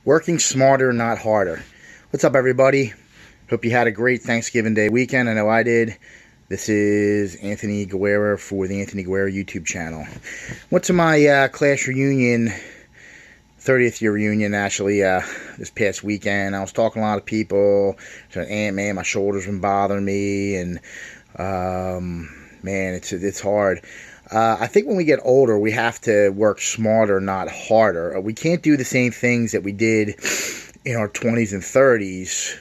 Working smarter, not harder. What's up, everybody? Hope you had a great Thanksgiving Day weekend. I know I did. This is Anthony Guerra for the Anthony Guerra YouTube channel. Went to my class reunion, 30th year reunion, actually, this past weekend. I was talking to a lot of people. So, man, my shoulders been bothering me, and man, it's hard. I think when we get older, we have to work smarter, not harder. We can't do the same things that we did in our 20s and 30s.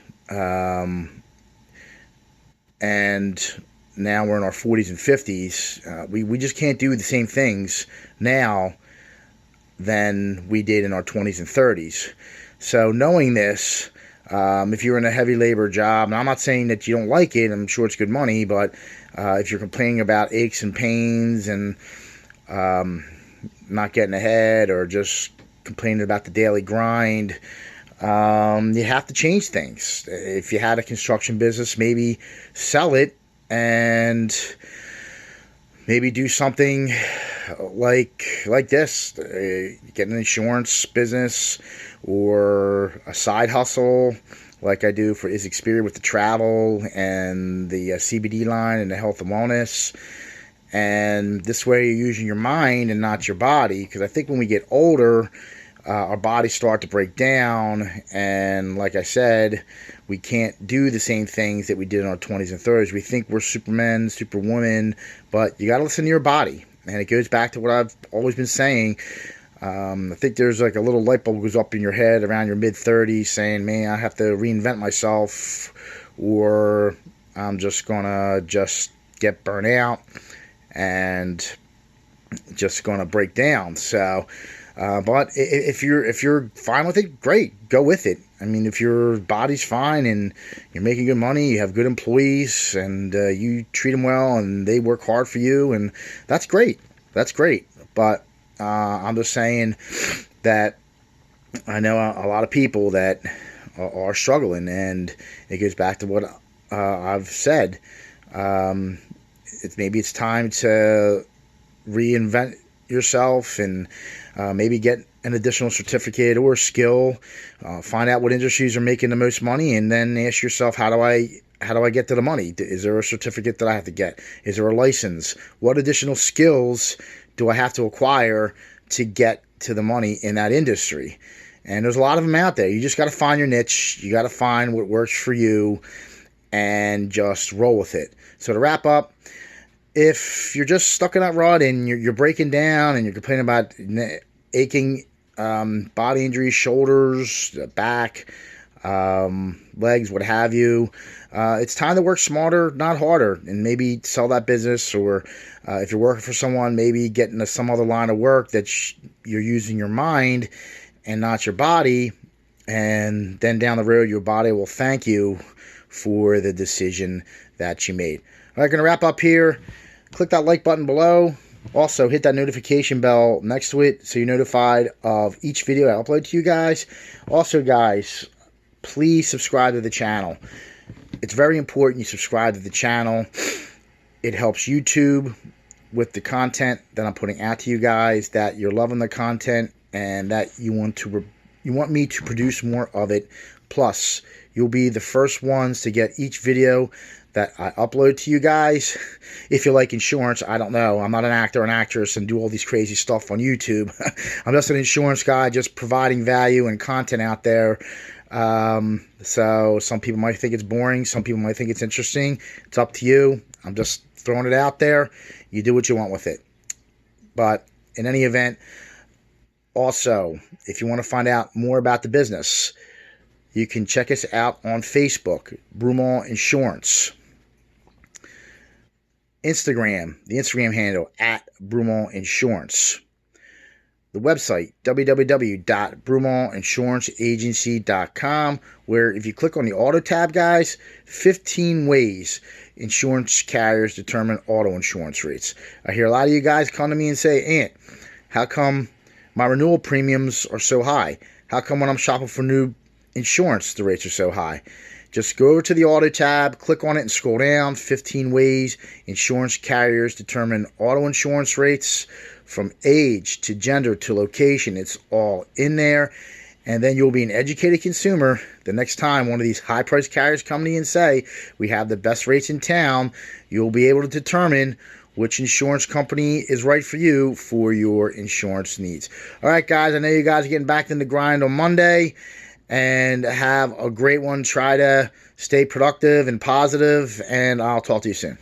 And now we're in our 40s and 50s. We just can't do the same things now than we did in our 20s and 30s. So knowing this, if you're in a heavy labor job, and I'm not saying that you don't like it, I'm sure it's good money, but if you're complaining about aches and pains and not getting ahead, or just complaining about the daily grind, you have to change things. If you had a construction business, maybe sell it and maybe do something like this. Get an insurance business or a side hustle like I do for Is Experience with the travel and the CBD line and the health and wellness. And this way you're using your mind and not your body, because I think when we get older, our bodies start to break down, and like I said, we can't do the same things that we did in our 20s and 30s. We think we're supermen, superwomen, but you got to listen to your body. And it goes back to what I've always been saying. I think there's like a little light bulb goes up in your head around your mid-30s saying, man, I have to reinvent myself, or I'm just going to get burnt out and just going to break down. So, but if you're fine with it, great, go with it. I mean, if your body's fine and you're making good money, you have good employees, and you treat them well, and they work hard for you, and that's great. That's great. But I'm just saying that I know a lot of people that are struggling, and it goes back to what I've said. Maybe it's time to reinvent yourself and maybe get an additional certificate or skill, find out what industries are making the most money, and then ask yourself, how do I get to the money? Is there a certificate that I have to get? Is there a license? What additional skills do I have to acquire to get to the money in that industry? And there's a lot of them out there. You just got to find your niche. You got to find what works for you and just roll with it. So to wrap up, if you're just stuck in that rut and you're breaking down and you're complaining about aching body injuries, shoulders, back, legs, what have you, it's time to work smarter, not harder, and maybe sell that business, or if you're working for someone, maybe get into some other line of work that you're using your mind and not your body, and then down the road your body will thank you for the decision that you made. All right, going to wrap up here. Click that like button below. Also, hit that notification bell next to it so you're notified of each video I upload to you guys. Also, guys, please subscribe to the channel. It's very important you subscribe to the channel. It helps YouTube with the content that I'm putting out to you guys, that you're loving the content and that you want me to produce more of it. Plus, you'll be the first ones to get each video that I upload to you guys. If you like insurance, I don't know. I'm not an actor or an actress and do all these crazy stuff on YouTube. I'm just an insurance guy, just providing value and content out there. So some people might think it's boring. Some people might think it's interesting. It's up to you. I'm just throwing it out there. You do what you want with it. But in any event, also, if you want to find out more about the business, you can check us out on Facebook, Broomall Insurance. Instagram, the Instagram handle, @Broomall Insurance. The website, www.broomallinsuranceagency.com, where if you click on the auto tab, guys, 15 ways insurance carriers determine auto insurance rates. I hear a lot of you guys come to me and say, Ant, how come my renewal premiums are so high? How come when I'm shopping for new insurance the rates are so high? Just go over to the auto tab, click on it, and scroll down. 15 ways insurance carriers determine auto insurance rates, from age to gender to location. It's all in there. And then you'll be an educated consumer the next time one of these high-priced carriers come to you and say, we have the best rates in town. You'll be able to determine which insurance company is right for you for your insurance needs. All right, guys, I know you guys are getting back in the grind on Monday, and have a great one. Try to stay productive and positive, and I'll talk to you soon.